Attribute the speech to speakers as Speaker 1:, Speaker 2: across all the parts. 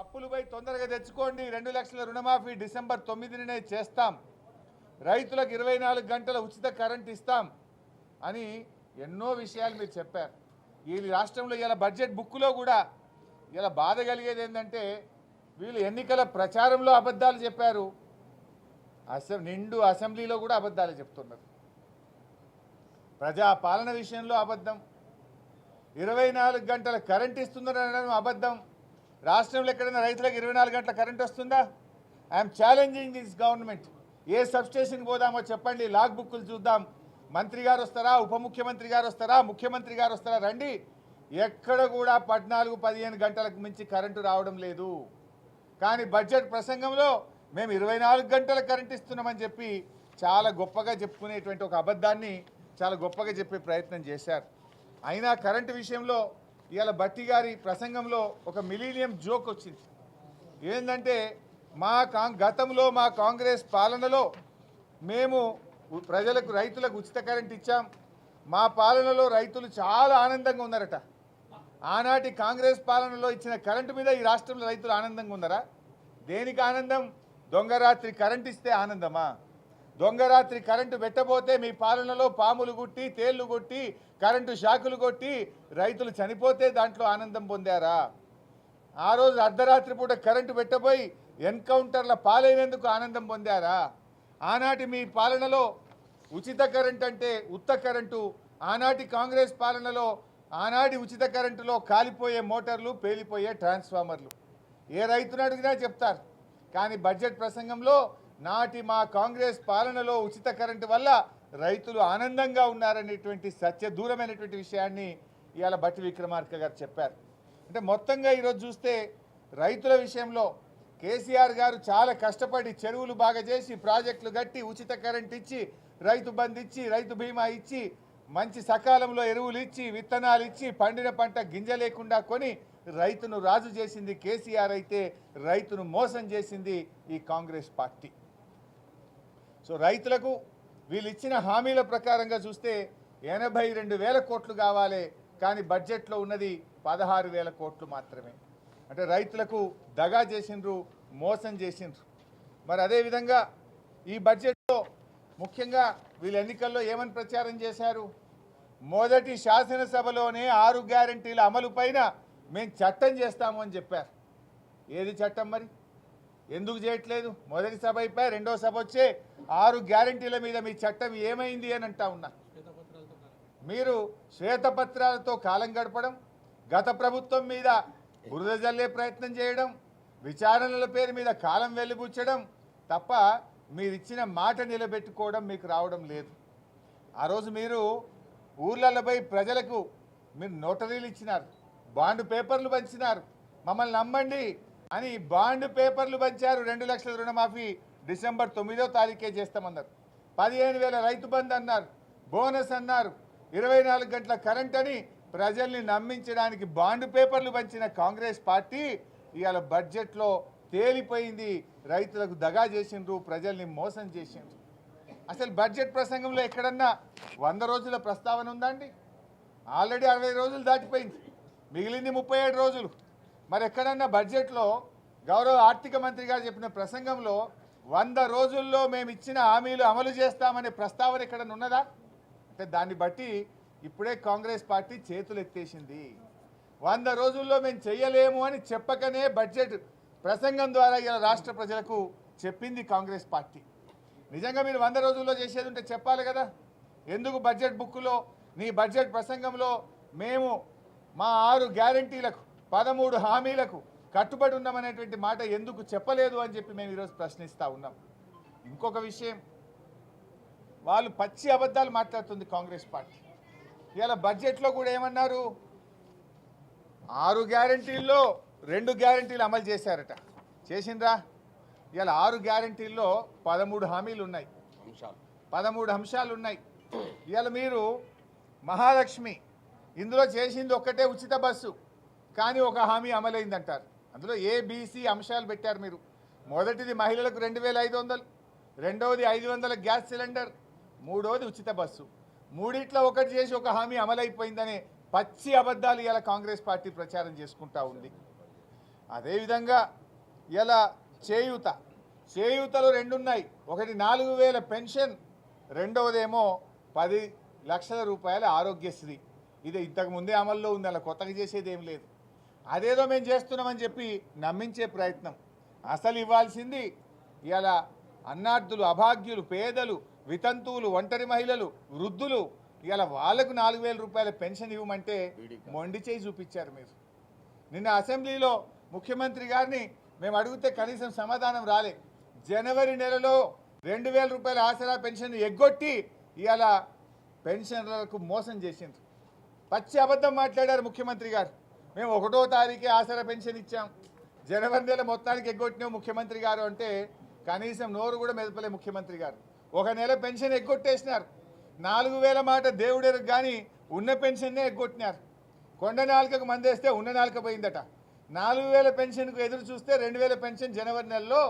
Speaker 1: అప్పులపై తొందరగా తెచ్చుకోండి, 2 లక్షల రుణమాఫీ డిసెంబర్ 9నే చేస్తాం, రైతులకు 24 గంటల ఉచిత కరెంట్ ఇస్తాం అని ఎన్నో విషయాలు మీరు చెప్పారు. ఈ రాష్ట్రంలో ఇలా బడ్జెట్ బుక్లో కూడా ఇలా బాధ కలిగేది ఏంటంటే వీళ్ళు ఎన్నికల ప్రచారంలో అబద్ధాలు చెప్పారు, నిండు అసెంబ్లీలో కూడా అబద్ధాలు చెప్తున్నారు. ప్రజా పాలన విషయంలో అబద్ధం, 24 గంటల కరెంట్ ఇస్తున్నారనడం అబద్ధం. రాష్ట్రంలో ఎక్కడైనా రైతులకు 24 గంటల కరెంట్ వస్తుందా? I'm challenging this government. ఏ సబ్స్టేషన్కి పోదామో చెప్పండి, లాగ్ బుక్కులు చూద్దాం. మంత్రి గారు వస్తారా, ఉప ముఖ్యమంత్రి గారు వస్తారా, ముఖ్యమంత్రి గారు వస్తారా, రండి. ఎక్కడ కూడా 14-15 గంటలకు మించి కరెంటు రావడం లేదు. కానీ బడ్జెట్ ప్రసంగంలో మేము 24 గంటల కరెంట్ ఇస్తున్నామని చెప్పి చాలా గొప్పగా చెప్పుకునేటువంటి ఒక అబద్ధాన్ని చాలా గొప్పగా చెప్పే ప్రయత్నం చేశారు. అయినా కరెంటు విషయంలో ఇవాళ భట్టి గారి ప్రసంగంలో ఒక మిలీనియం జోక్ వచ్చింది. ఏంటంటే గతంలో మా కాంగ్రెస్ పాలనలో మేము ప్రజలకు రైతులకు ఉచిత కరెంట్ ఇచ్చాం, మా పాలనలో రైతులు చాలా ఆనందంగా ఉన్నారట. ఆనాటి కాంగ్రెస్ పాలనలో ఇచ్చిన కరెంటు మీద ఈ రాష్ట్రంలో రైతులు ఆనందంగా ఉన్నారా? దేనికి ఆనందం? దొంగరాత్రి కరెంట్ ఇస్తే ఆనందమా? దొంగరాత్రి కరెంటు పెట్టబోతే మీ పాలనలో పాములు గుట్టి, తేళ్లు కొట్టి, కరెంటు షాకులు కొట్టి రైతులు చనిపోతే దాంట్లో ఆనందం పొందారా? ఆ రోజు అర్ధరాత్రి పూట కరెంటు పెట్టబోయి ఎన్కౌంటర్ల పాలైనందుకు ఆనందం పొందారా? ఆనాటి మీ పాలనలో ఉచిత కరెంట్ అంటే ఉత్త కరెంటు, ఆనాటి కాంగ్రెస్ పాలనలో ఆనాటి ఉచిత కరెంటులో కాలిపోయే మోటార్లు, పేలిపోయే ట్రాన్స్ఫార్మర్లు. ఏ రైతును అడిగినా చెప్తారు. కానీ బడ్జెట్ ప్రసంగంలో నాటి మా కాంగ్రెస్ పాలనలో ఉచిత కరెంటు వల్ల రైతులు ఆనందంగా ఉన్నారనేటువంటి దూరమైనటువంటి విషయాన్ని ఇవాళ భట్టి విక్రమార్క గారు చెప్పారు. అంటే మొత్తంగా ఈరోజు చూస్తే రైతుల విషయంలో కేసీఆర్ గారు చాలా కష్టపడి చెరువులు బాగా చేసి, ప్రాజెక్టులు కట్టి, ఉచిత కరెంట్ ఇచ్చి, రైతు బంధు ఇచ్చి, రైతు బీమా ఇచ్చి, మంచి సకాలంలో ఎరువులు ఇచ్చి, విత్తనాలు ఇచ్చి, పండిన పంట గింజ లేకుండా కొని రైతును రాజు చేసింది కేసీఆర్ అయితే రైతును మోసం చేసింది ఈ కాంగ్రెస్ పార్టీ. సో రైతులకు వీళ్ళు ఇచ్చిన హామీల ప్రకారంగా చూస్తే 82,000 కోట్లు కావాలి, కానీ బడ్జెట్లో ఉన్నది 16,000 కోట్లు మాత్రమే. అంటే రైతులకు దగా చేసిండ్రు, మోసం చేసిండ్రు. మరి అదేవిధంగా ఈ బడ్జెట్లో ముఖ్యంగా వీళ్ళు ఎన్నికల్లో ఏమని ప్రచారం చేశారు? మొదటి శాసనసభలోనే 6 గ్యారంటీల అమలు పైన మేము చట్టం చేస్తాము అని చెప్పారు. ఏది చట్టం మరి? ఎందుకు చేయట్లేదు? మొదటి సభ అయిపోయి రెండో సభ వచ్చే 6 గ్యారంటీల మీద మీ చట్టం ఏమైంది అని అంటా ఉన్నా. మీరు శ్వేతపత్రాలతో కాలం గడపడం, గత ప్రభుత్వం మీద బురద జల్లే ప్రయత్నం చేయడం, విచారణల పేరు మీద కాలం వెలిబుచ్చడం తప్ప మీరు ఇచ్చిన మాట నిలబెట్టుకోవడం మీకు రావడం లేదు. ఆ రోజు మీరు ఊర్లలో పోయి ప్రజలకు మీరు నోటరీలు ఇచ్చినారు, బాండ్ పేపర్లు పంచినారు, మమ్మల్ని నమ్మండి అని బాండ్ పేపర్లు పంచారు. 2 లక్షల రుణమాఫీ డిసెంబర్ 9వ తారీఖే చేస్తామన్నారు. 15,000 రైతు బంధు అన్నారు, బోనస్ అన్నారు, 24 గంటల కరెంట్ అని ప్రజల్ని నమ్మించడానికి బాండ్ పేపర్లు పంచిన కాంగ్రెస్ పార్టీ ఇవాళ బడ్జెట్లో తేలిపోయింది. రైతులకు దగా చేసిండ్రు, ప్రజల్ని మోసం చేసిండ్రు. అసలు బడ్జెట్ ప్రసంగంలో ఎక్కడన్నా 100 రోజుల ప్రస్తావన ఉందండి? ఆల్రెడీ 60 రోజులు దాటిపోయింది, మిగిలింది 37 రోజులు. మరి ఎక్కడన్నా బడ్జెట్లో గౌరవ ఆర్థిక మంత్రి గారు చెప్పిన ప్రసంగంలో 100 రోజుల్లో మేము ఇచ్చిన హామీలు అమలు చేస్తామనే ప్రస్తావన ఎక్కడన్నా ఉన్నదా? అంటే దాన్ని బట్టి ఇప్పుడే కాంగ్రెస్ పార్టీ చేతులు ఎత్తేసింది. 100 రోజుల్లో మేము చెయ్యలేము అని చెప్పకనే బడ్జెట్ ప్రసంగం ద్వారా ఇలా రాష్ట్ర ప్రజలకు చెప్పింది కాంగ్రెస్ పార్టీ. నిజంగా మీరు 100 రోజుల్లో చేసేది ఉంటే చెప్పాలి కదా. ఎందుకు బడ్జెట్ బుక్లో నీ బడ్జెట్ ప్రసంగంలో మేము మా 6 గ్యారంటీలకు 13 హామీలకు కట్టుబడి ఉన్నామనేటువంటి మాట ఎందుకు చెప్పలేదు అని చెప్పి మేము ఈరోజు ప్రశ్నిస్తూ ఉన్నాం. ఇంకొక విషయం, వాళ్ళు పచ్చి అబద్ధాలు మాట్లాడుతుంది కాంగ్రెస్ పార్టీ. ఇవాళ బడ్జెట్లో కూడా ఏమన్నారు? 6 గ్యారంటీల్లో 2 గ్యారంటీలు అమలు చేశారట. చేసిండ్రా? ఇవాళ 6 గ్యారంటీల్లో 13 హామీలు ఉన్నాయి, 13 అంశాలు ఉన్నాయి. ఇవాళ మీరు మహాలక్ష్మి ఇందులో చేసింది ఒక్కటే ఉచిత బస్సు, కానీ ఒక హామీ అమలైందంటారు. అందులో ఏబిసి అంశాలు పెట్టారు మీరు. మొదటిది మహిళలకు 2,500, రెండవది 500 గ్యాస్ సిలిండర్, మూడవది ఉచిత బస్సు. మూడిట్లో ఒకటి చేసి ఒక హామీ అమలైపోయిందనే పచ్చి అబద్ధాలు ఇలా కాంగ్రెస్ పార్టీ ప్రచారం చేసుకుంటా ఉంది. అదేవిధంగా ఇలా చేయూతలు రెండు ఉన్నాయి. ఒకటి 4000 పెన్షన్, రెండవదేమో 10 లక్షల రూపాయల ఆరోగ్యశ్రీ. ఇది ఇంతకు ముందే అమల్లో ఉంది, అలా కొత్తగా చేసేది ఏం లేదు. అదేదో మేము చేస్తున్నామని చెప్పి నమ్మించే ప్రయత్నం. అసలు ఇవ్వాల్సింది ఇలా అన్నార్థులు, అభాగ్యులు, పేదలు, వితంతువులు, ఒంటరి మహిళలు, వృద్ధులు, ఇలా వాళ్ళకు 4000 రూపాయల పెన్షన్ ఇవ్వమంటే మొండి చేయి చూపించారు మీరు. నిన్న అసెంబ్లీలో ముఖ్యమంత్రి గారిని మేము అడిగితే కనీసం సమాధానం రాలే. జనవరి నెలలో 2000 రూపాయల ఆసరా పెన్షన్ ఎగ్గొట్టి ఇవాళ పెన్షనర్లకు మోసం చేసిండ్రు. పచ్చి అబద్ధం మాట్లాడారు ముఖ్యమంత్రి గారు. మేము 1వ తారీఖే ఆసరా పెన్షన్ ఇచ్చాం, జనవరి నెల మొత్తానికి ఎగ్గొట్టినాం ముఖ్యమంత్రి గారు అంటే కనీసం నోరు కూడా మెదపలే ముఖ్యమంత్రి గారు. ఒక నెల పెన్షన్ ఎగ్గొట్టేసినారు. 4000 మాట దేవుడెరకు కానీ ఉన్న పెన్షన్నే ఎగ్గొట్టినారు. కొండ నాలుకకు మందేస్తే ఉన్న నాలుక పోయిందట. 4000 పెన్షన్కు ఎదురు చూస్తే 2000 పెన్షన్ జనవరి నెలలో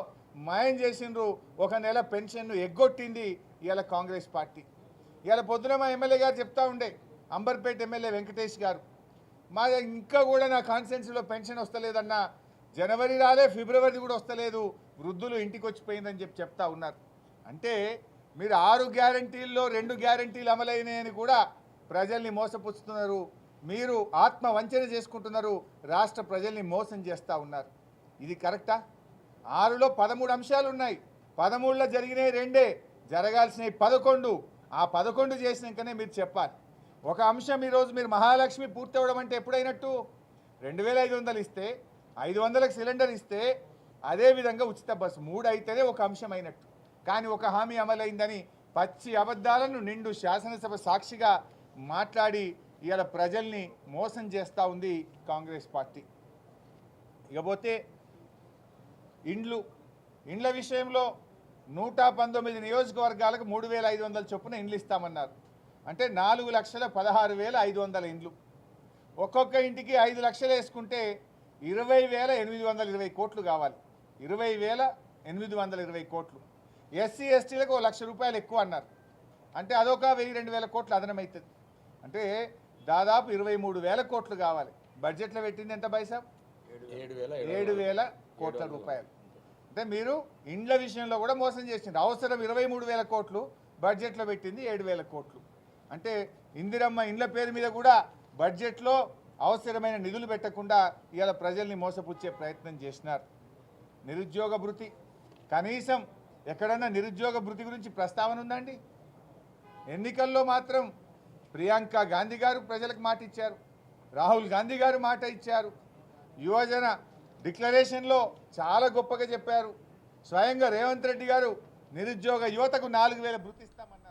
Speaker 1: మాయం చేసిండ్రు. ఒక నెల పెన్షన్ను ఎగ్గొట్టింది ఇవాళ కాంగ్రెస్ పార్టీ. ఇవాళ పొద్దున మా ఎమ్మెల్యే గారు చెప్తా ఉండే, అంబర్పేట ఎమ్మెల్యే వెంకటేష్ గారు, మా ఇంకా కూడా నా కాన్స్టిట్యున్సీలో పెన్షన్ వస్తలేదన్న, జనవరి రాలే, ఫిబ్రవరి కూడా వస్తలేదు, వృద్ధులు ఇంటికి వచ్చిపోయిందని చెప్తా ఉన్నారు. అంటే మీరు 6 గ్యారంటీల్లో 2 గ్యారంటీలు అమలైనాయని కూడా ప్రజల్ని మోసపుచ్చుతున్నారు. మీరు ఆత్మ వంచన చేసుకుంటున్నారు, రాష్ట్ర ప్రజల్ని మోసం చేస్తూ ఉన్నారు. ఇది కరెక్టా? 6లో 13 అంశాలు ఉన్నాయి, 13లో జరిగినాయి 2, జరగాల్సినవి 11. ఆ 11 చేసినాకనే మీరు చెప్పాలి. ఒక అంశం ఈరోజు మీరు మహాలక్ష్మి పూర్తి అవ్వడం అంటే ఎప్పుడైనట్టు? 2500 ఇస్తే, 500లకు సిలిండర్ ఇస్తే, అదేవిధంగా ఉచిత బస్సు 3 అయితేనే ఒక అంశం అయినట్టు. కానీ ఒక హామీ అమలైందని పచ్చి అబద్ధాలను నిండు శాసనసభ సాక్షిగా మాట్లాడి ఇవాళ ప్రజల్ని మోసం చేస్తూ ఉంది కాంగ్రెస్ పార్టీ. ఇకపోతే ఇండ్ల విషయంలో 119 నియోజకవర్గాలకు 3500 చొప్పున ఇండ్లు ఇస్తామన్నారు. అంటే 4,16,500 ఇండ్లు. ఒక్కొక్క ఇంటికి 5 లక్షలు వేసుకుంటే 20,820 కోట్లు కావాలి. 20,820 కోట్లు. ఎస్సీ ఎస్టీలకు 1 లక్ష రూపాయలు ఎక్కువ అన్నారు. అంటే అదొక 1,000-2,000 కోట్లు అదనమవుతుంది. అంటే దాదాపు 23,000 కోట్లు కావాలి. బడ్జెట్లో పెట్టింది ఎంత బైసాబ్? 7,000 కోట్ల రూపాయలు. అంటే మీరు ఇండ్ల విషయంలో కూడా మోసం చేసిండ్రు. అవసరం 23,000 కోట్లు, బడ్జెట్లో పెట్టింది 7,000 కోట్లు. అంటే ఇందిరమ్మ ఇండ్ల పేరు మీద కూడా బడ్జెట్లో అవసరమైన నిధులు పెట్టకుండా ఇవాళ ప్రజల్ని మోసపుచ్చే ప్రయత్నం చేసినారు. నిరుద్యోగ భృతి, కనీసం ఎక్కడన్నా నిరుద్యోగ భృతి గురించి ప్రస్తావన ఉందండి? ఎన్నికల్లో మాత్రం ప్రియాంక గాంధీ గారు ప్రజలకు మాట ఇచ్చారు, రాహుల్ గాంధీ గారు మాట ఇచ్చారు, యువజన డిక్లరేషన్లో చాలా గొప్పగా చెప్పారు. స్వయంగా రేవంత్ రెడ్డి గారు నిరుద్యోగ యువతకు 4,000 భృతి ఇస్తామన్నారు.